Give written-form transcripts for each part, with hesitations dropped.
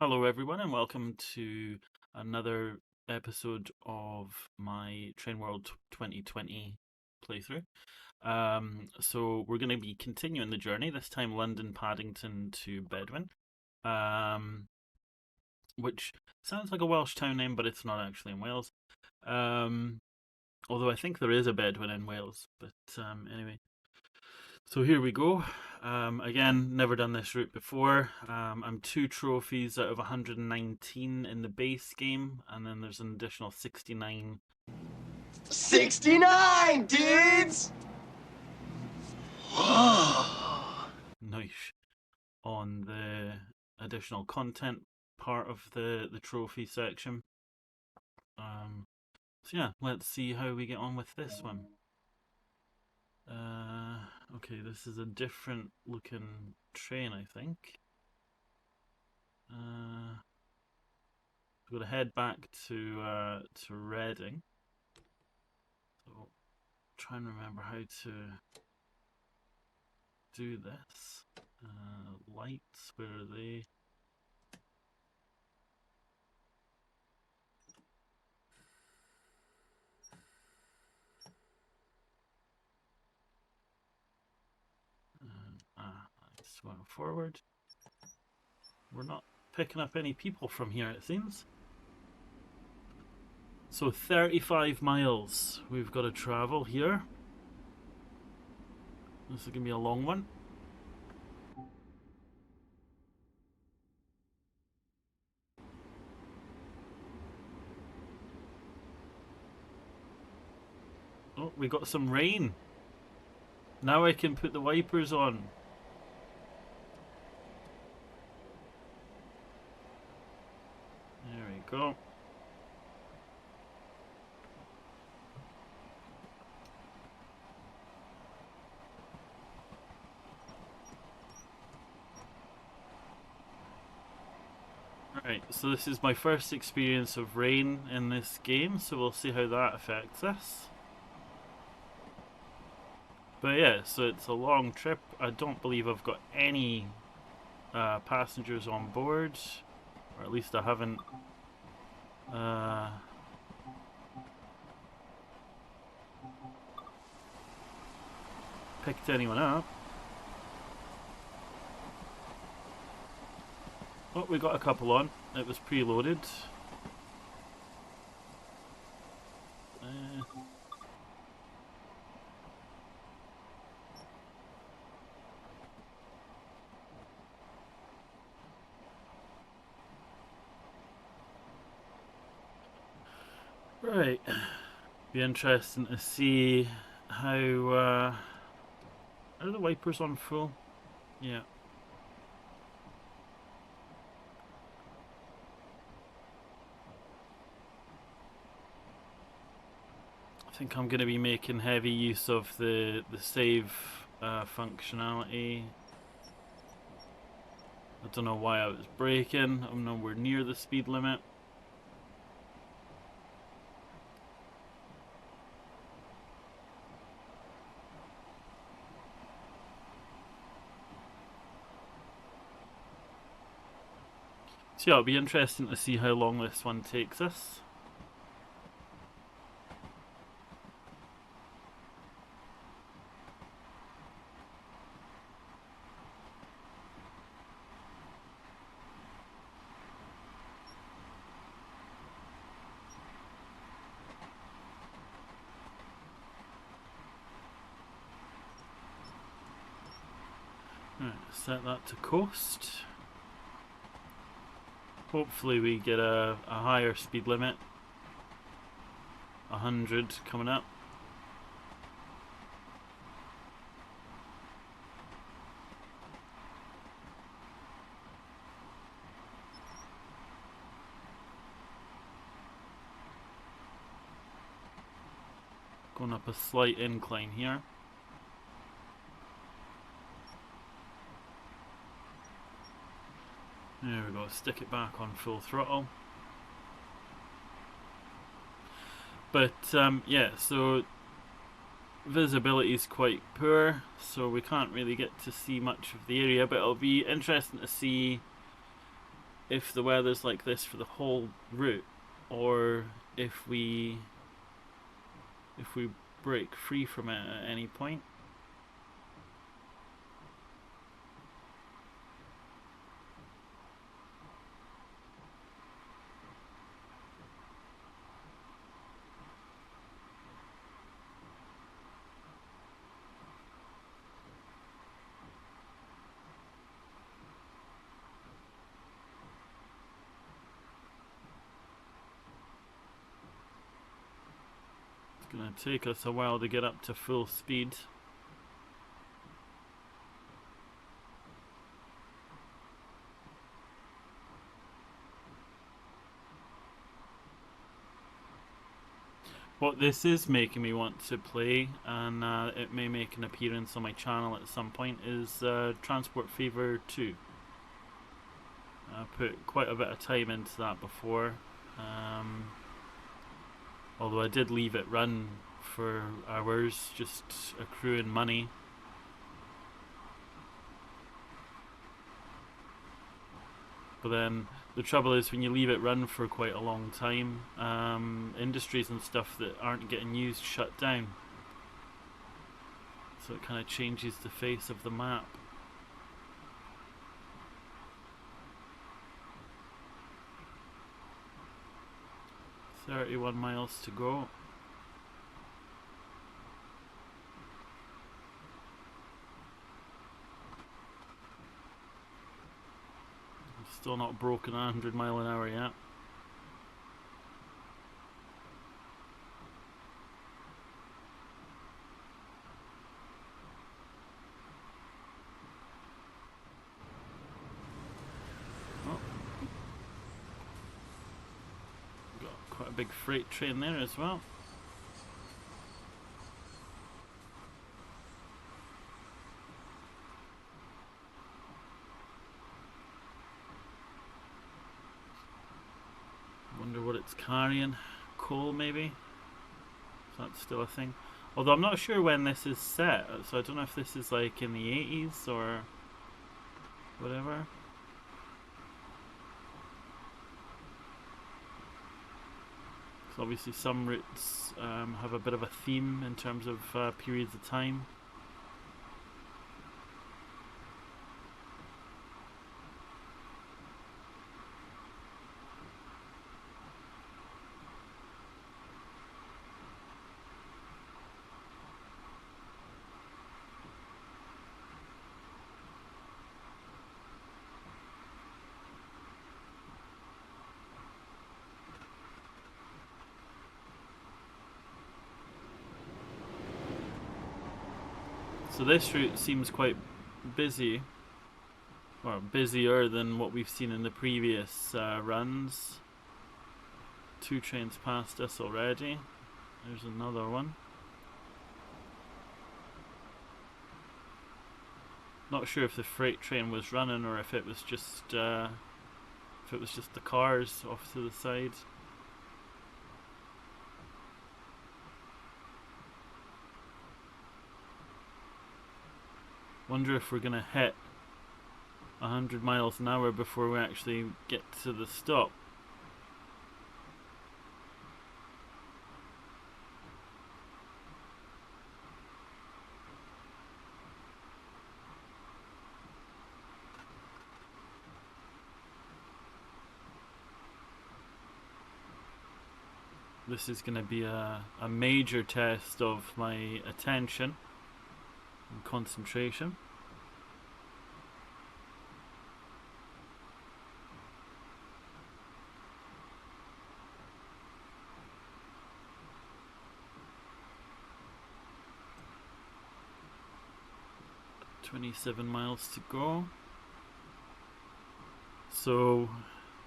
Hello, everyone, and welcome to another episode of my Train World 2020 playthrough. So we're going to be continuing the journey, this time London Paddington to Bedwyn, which sounds like a Welsh town name, but it's not actually in Wales. Although I think there is a Bedwyn in Wales, but anyway. So here we go. Again, never done this route before. I'm 2 trophies out of 119 in the base game, and then there's an additional 69. 69, dudes! Nice. On the additional content part of the trophy section. So yeah, let's see how we get on with this one. Okay, this is a different looking train, I think. We're gonna head back to Reading. So try and remember how to do this. Lights, where are they? Let's go forward. We're not picking up any people from here, it seems. So 35 miles we've got to travel here. This is going to be a long one. Oh, we got some rain. Now I can put the wipers on. There we go. Right, so this is my first experience of rain in this game, so we'll see how that affects us. But yeah, so it's a long trip. I don't believe I've got any passengers on board, or at least I haven't picked anyone up. Oh, we got a couple on. It was preloaded. Right. Be interesting to see how are the wipers on full? Yeah. I think I'm going to be making heavy use of the save functionality. I don't know why I was braking. I'm nowhere near the speed limit. So yeah, it'll be interesting to see how long this one takes us. Right, set that to coast. Hopefully we get a higher speed limit. 100 coming up. Going up a slight incline here. There we go, stick it back on full throttle. But yeah, so visibility is quite poor, so we can't really get to see much of the area, but it'll be interesting to see if the weather's like this for the whole route, or if we break free from it at any point. It's gonna take us a while to get up to full speed. What this is making me want to play, and it may make an appearance on my channel at some point, is Transport Fever 2. I put quite a bit of time into that before, although I did leave it run for hours, just accruing money. But then the trouble is, when you leave it run for quite a long time, industries and stuff that aren't getting used shut down. So it kind of changes the face of the map. "31 miles to go." Still not broken 100 mile an hour yet. Oh. Got quite a big freight train there as well. Wonder what it's carrying. Coal, maybe? Is that still a thing? Although I'm not sure when this is set, so I don't know if this is like in the 80s or whatever. So obviously some routes have a bit of a theme in terms of periods of time. So this route seems quite busy, or busier than what we've seen in the previous runs. 2 trains past us already. There's another one. Not sure if the freight train was running or if it was just the cars off to the side. Wonder if we're gonna hit 100 miles an hour before we actually get to the stop. This is going to be a major test of my attention and concentration. "27 miles to go." So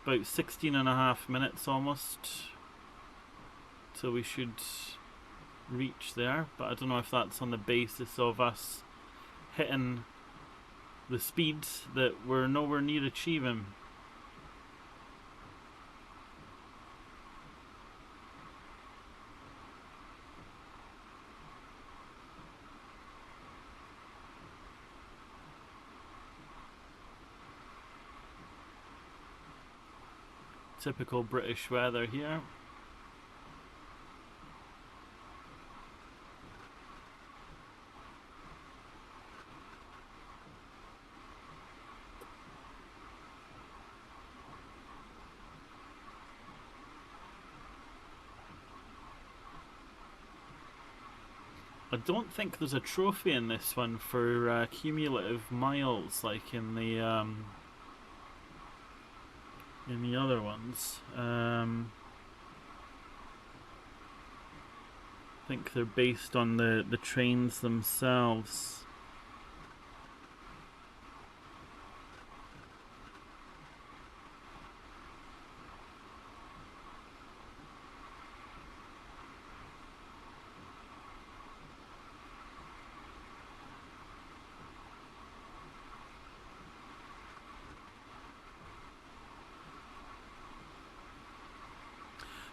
about 16.5 minutes almost till we should reach there, but I don't know if that's on the basis of us hitting the speeds that we're nowhere near achieving. Typical British weather here. I don't think there's a trophy in this one for cumulative miles like in the other ones. I think they're based on the trains themselves.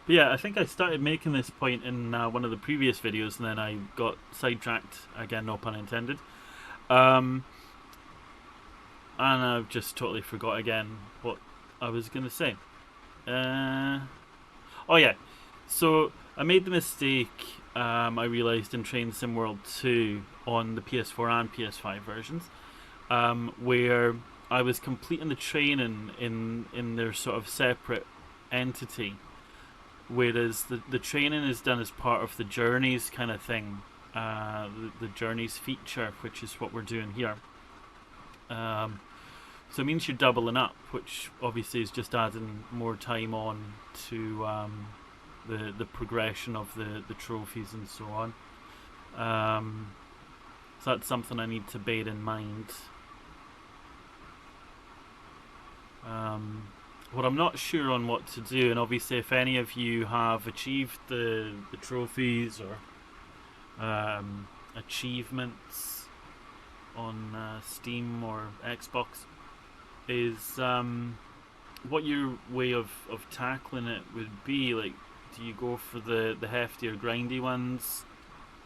But yeah, I think I started making this point in one of the previous videos, and then I got sidetracked again, no pun intended. And I've just totally forgot again what I was gonna say. Oh yeah, so I made the mistake. I realised in Train Sim World 2 on the PS4 and PS5 versions, where I was completing the training in their sort of separate entity, whereas the training is done as part of the journeys kind of thing, the journeys feature, which is what we're doing here. So it means you're doubling up, which obviously is just adding more time on to the progression of the trophies and so on. So that's something I need to bear in mind. What I'm not sure on what to do, and obviously if any of you have achieved the trophies or achievements on Steam or Xbox, is what your way of tackling it would be. Like, do you go for the heftier grindy ones,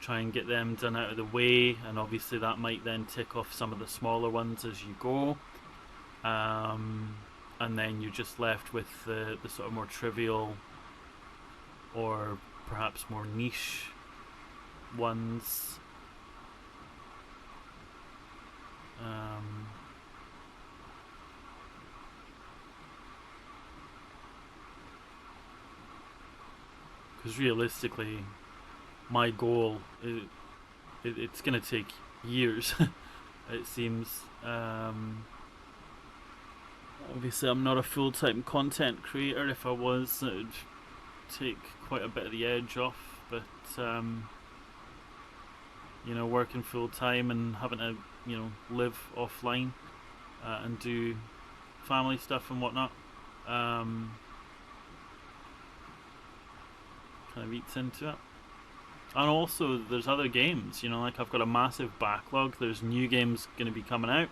try and get them done out of the way, and obviously that might then tick off some of the smaller ones as you go, and then you're just left with the sort of more trivial or perhaps more niche ones. Because realistically, my goal it's going to take years. It seems. Obviously, I'm not a full-time content creator. If I was, it would take quite a bit of the edge off. But you know, working full-time and having to live offline and do family stuff and whatnot, kind of eats into it. And also, there's other games. Like I've got a massive backlog. There's new games going to be coming out.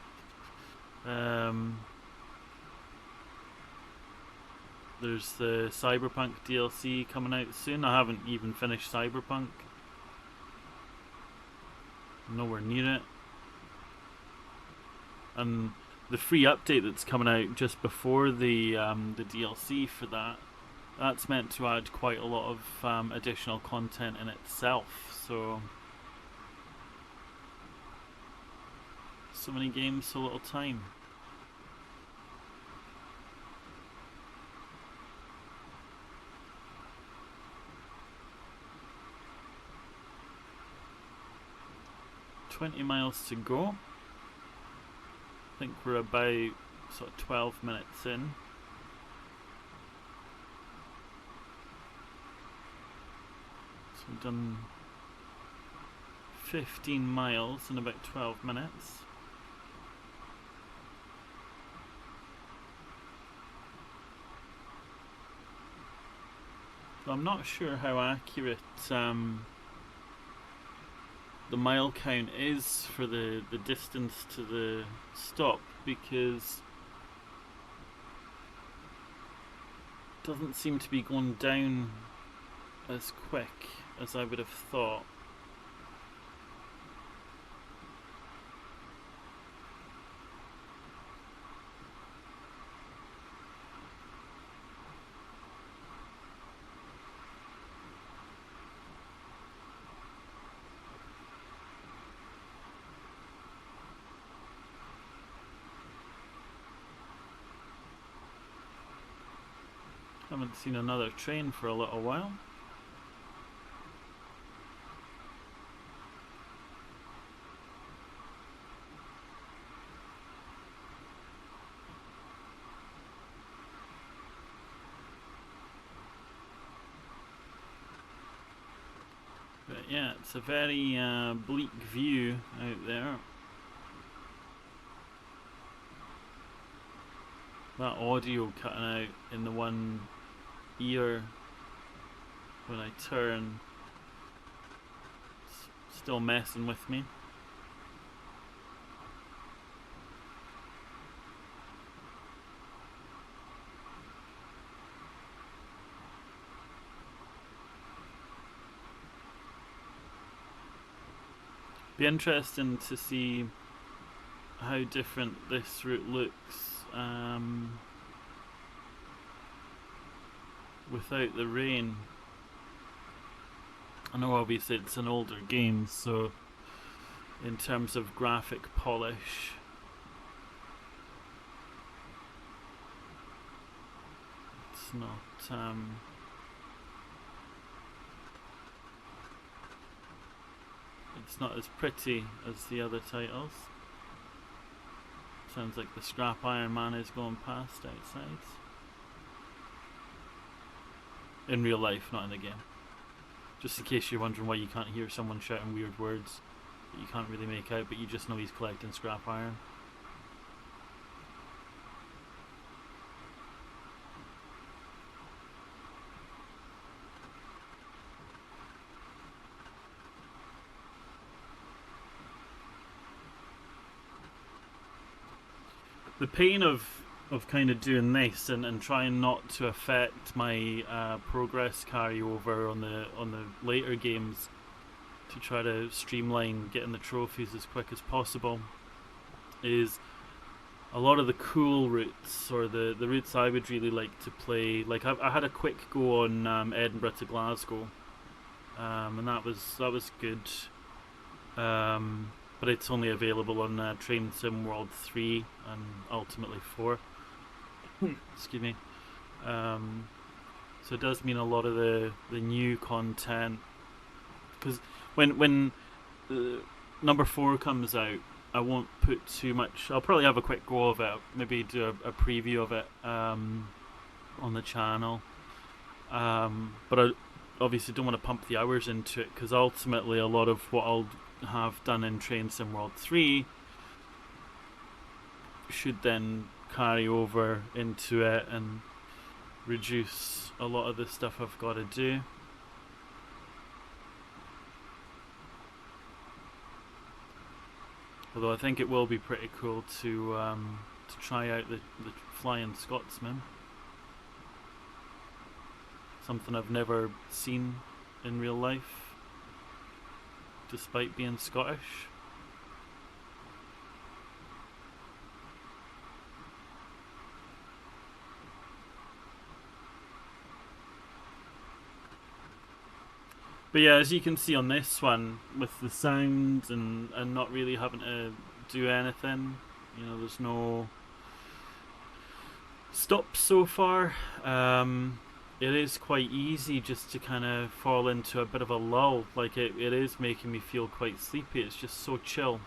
There's the Cyberpunk DLC coming out soon. I haven't even finished Cyberpunk. Nowhere near it. And the free update that's coming out just before the DLC for that's meant to add quite a lot of additional content in itself. So many games, so little time. $20 miles to go. I think we're about sort of 12 minutes in. So we've done 15 miles in about 12 minutes. So I'm not sure how accurate the mile count is for the distance to the stop, because it doesn't seem to be going down as quick as I would have thought. Haven't seen another train for a little while. But yeah, it's a very bleak view out there. That audio cutting out in the one ear when I turn, it's still messing with me. Be interesting to see how different this route looks without the rain. I know obviously it's an older game, so in terms of graphic polish, it's not as pretty as the other titles. Sounds like the scrap Iron Man is going past outside. In real life, not in the game. Just in case you're wondering why you can't hear someone shouting weird words that you can't really make out, but you just know he's collecting scrap iron. The pain of kind of doing this and trying not to affect my progress carryover on the later games, to try to streamline getting the trophies as quick as possible, is a lot of the cool routes, or the routes I would really like to play. Like I had a quick go on Edinburgh to Glasgow, and that was good. But it's only available on Train Sim World 3 and ultimately 4. Excuse me. So it does mean a lot of the new content, because when number 4 comes out, I won't put too much. I'll probably have a quick go of it, maybe do a preview of it on the channel. But I obviously don't want to pump the hours into it, because ultimately a lot of what I'll have done in Train Sim World 3 should then carry over into it and reduce a lot of the stuff I've got to do. Although I think it will be pretty cool to try out the Flying Scotsman. Something I've never seen in real life, despite being Scottish. But yeah, as you can see on this one, with the sound and not really having to do anything, you know, there's no stops so far. It is quite easy just to kind of fall into a bit of a lull. Like it is making me feel quite sleepy. It's just so chill.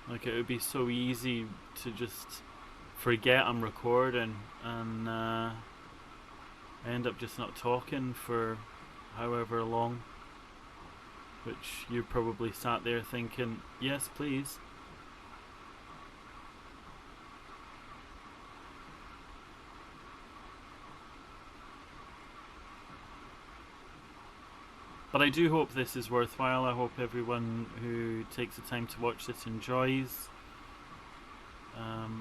Like it would be so easy to just forget I'm recording and end up just not talking for however long. Which you probably sat there thinking, yes, please. But I do hope this is worthwhile. I hope everyone who takes the time to watch this enjoys.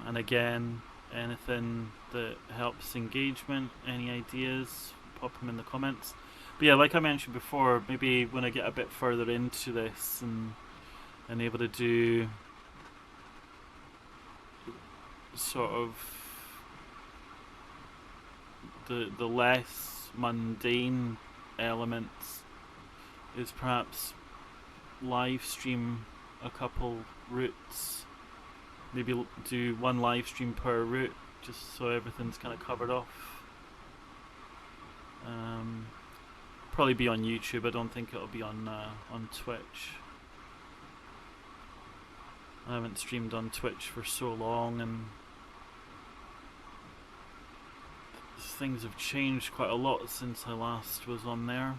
And again, anything that helps engagement, any ideas, pop them in the comments. But yeah, like I mentioned before, maybe when I get a bit further into this and able to do sort of the less mundane elements, is perhaps live stream a couple routes. Maybe do one live stream per route, just so everything's kind of covered off. Probably be on YouTube. I don't think it'll be on Twitch. I haven't streamed on Twitch for so long, and things have changed quite a lot since I last was on there.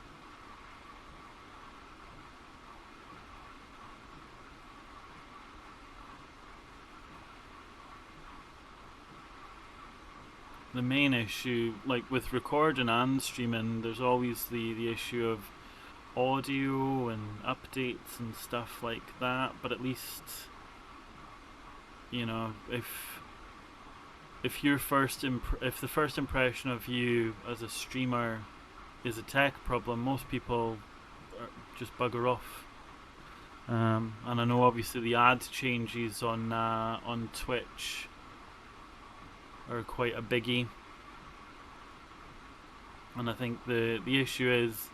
The main issue, like with recording and streaming, there's always the issue of audio and updates and stuff like that, but at least, you know, if your if the first impression of you as a streamer is a tech problem, most people just bugger off. And I know obviously the ad changes on Twitch are quite a biggie, and I think the issue is,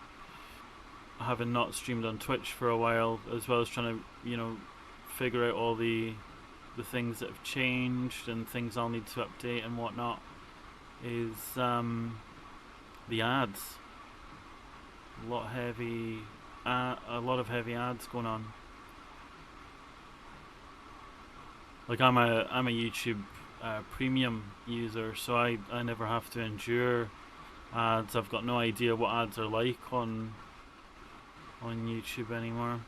having not streamed on Twitch for a while, as well as trying to, you know, figure out all the things that have changed and things I'll need to update and whatnot, is the ads. A lot of heavy ads going on. Like I'm a YouTube premium user, so I never have to endure ads. I've got no idea what ads are like on YouTube anymore.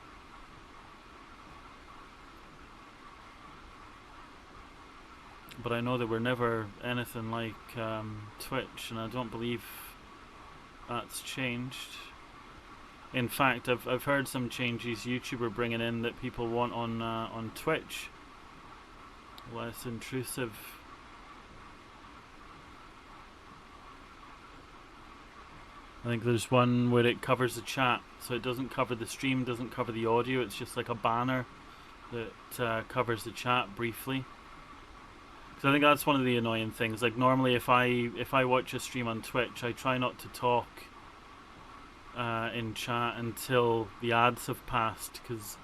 But I know that we're never anything like Twitch, and I don't believe that's changed. In fact, I've heard some changes YouTube are bringing in that people want on Twitch. Less intrusive. I think there's one where it covers the chat, so it doesn't cover the stream, doesn't cover the audio. It's just like a banner that covers the chat briefly. So I think that's one of the annoying things. Like normally, if I watch a stream on Twitch, I try not to talk in chat until the ads have passed, because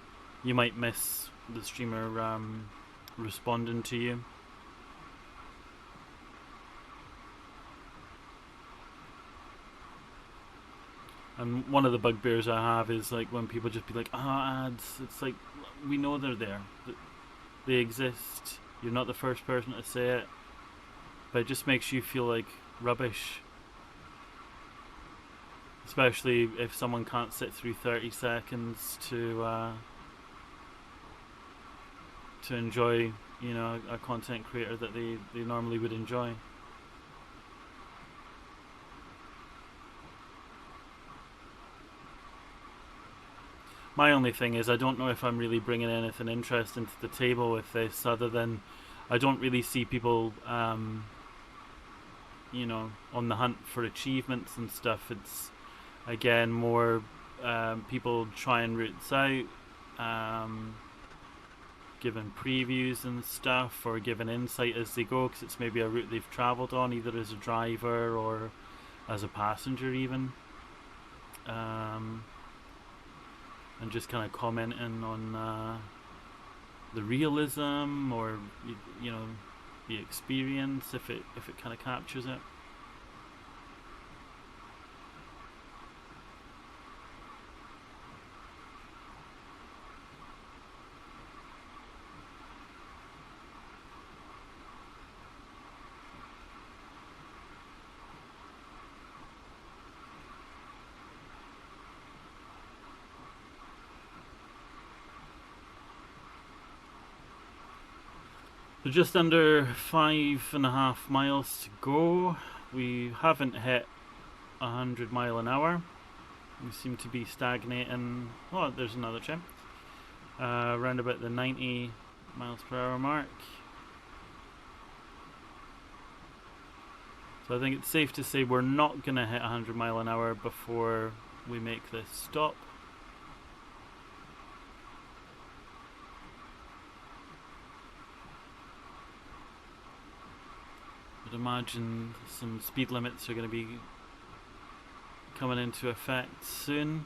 you might miss the streamer responding to you. And one of the bugbears I have is like when people just be like, ads. It's like, we know they're there, they exist. You're not the first person to say it, but it just makes you feel like rubbish. Especially if someone can't sit through 30 seconds to enjoy, you know, a content creator that they normally would enjoy. My only thing is, I don't know if I'm really bringing anything interesting to the table with this, other than I don't really see people, you know, on the hunt for achievements and stuff. It's, again, more people trying routes out, giving previews and stuff, or giving insight as they go, because it's maybe a route they've travelled on, either as a driver or as a passenger even. And just kind of commenting on the realism, or you know, the experience, if it kind of captures it. So just under 5.5 miles to go. We haven't hit 100 mile an hour. We seem to be stagnating. Oh, there's another chip. Around about the 90 miles per hour mark. So I think it's safe to say we're not going to hit 100 mile an hour before we make this stop. I'd imagine some speed limits are going to be coming into effect soon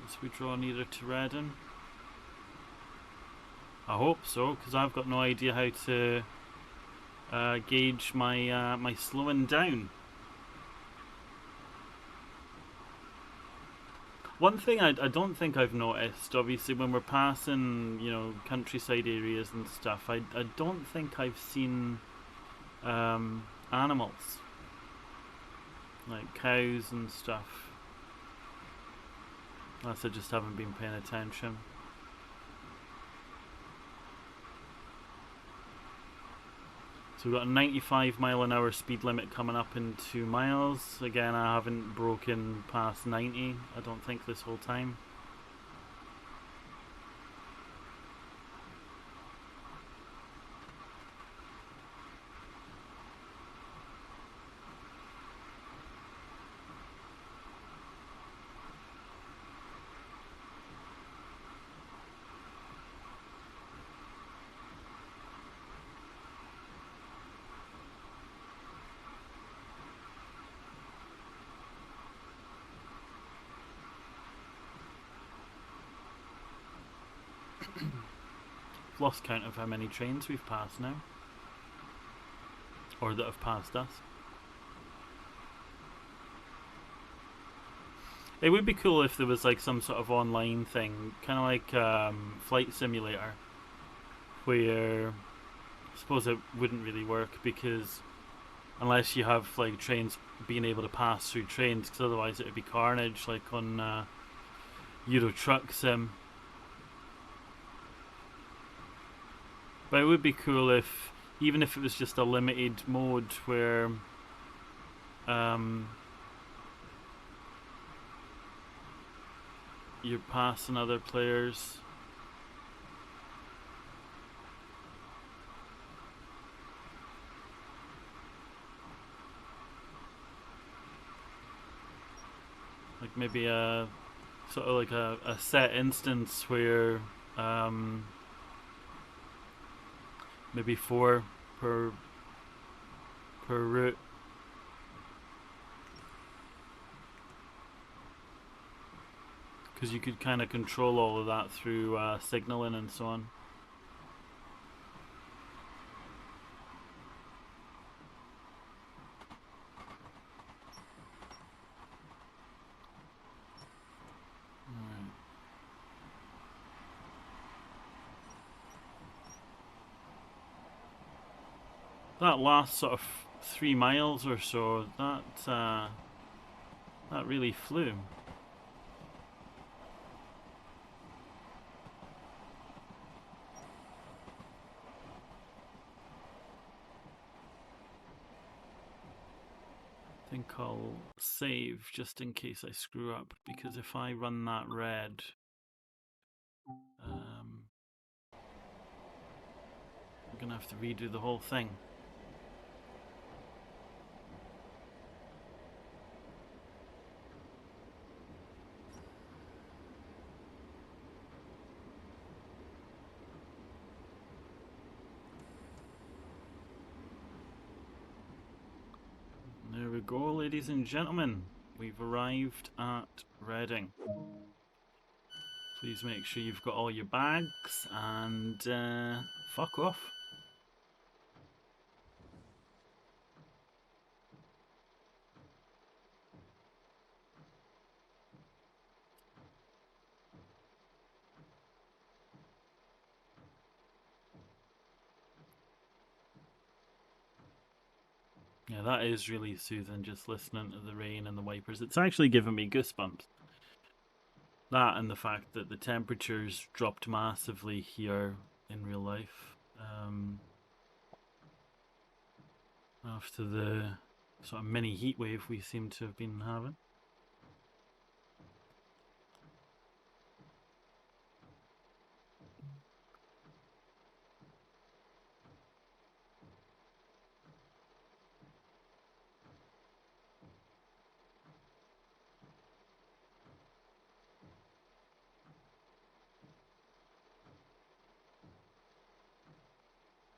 as we draw nearer to Reading. I hope so, because I've got no idea how to gauge my my slowing down. One thing I don't think I've noticed, obviously, when we're passing, you know, countryside areas and stuff, I don't think I've seen animals like cows and stuff. Unless I just haven't been paying attention. So we've got a 95 mile an hour speed limit coming up in 2 miles. Again, I haven't broken past 90, I don't think, this whole time. I've lost count of how many trains we've passed now. Or that have passed us. It would be cool if there was like some sort of online thing, kind of like Flight Simulator, where I suppose it wouldn't really work because unless you have like trains being able to pass through trains, because otherwise it would be carnage, like on Euro Truck Sim. But it would be cool if, even if it was just a limited mode where um, you're passing other players. Like maybe a sort of like a set instance where maybe four per route. Because you could kind of control all of that through signaling and so on. Right. That last sort of 3 miles or so, that really flew. I think I'll save just in case I screw up, because if I run that red, I'm gonna have to redo the whole thing. There we go, ladies and gentlemen. We've arrived at Reading. Please make sure you've got all your bags and fuck off. Yeah, that is really soothing, just listening to the rain and the wipers. It's actually giving me goosebumps. That and the fact that the temperatures dropped massively here in real life after the sort of mini heat wave we seem to have been having.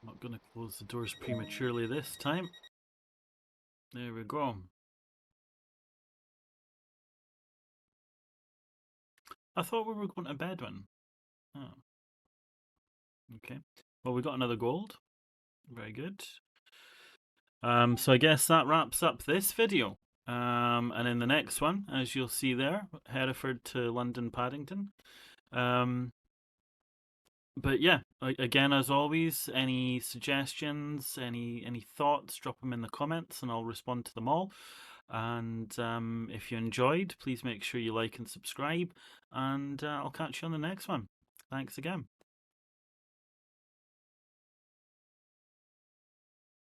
I'm not going to close the doors prematurely this time. There we go. I thought we were going to Bedwyn. Oh. Okay. Well, we got another gold. Very good. So I guess that wraps up this video. And in the next one, as you'll see there, Hereford to London Paddington. But yeah, again, as always, any suggestions, any thoughts, drop them in the comments and I'll respond to them all. And if you enjoyed, please make sure you like and subscribe, and I'll catch you on the next one. Thanks again.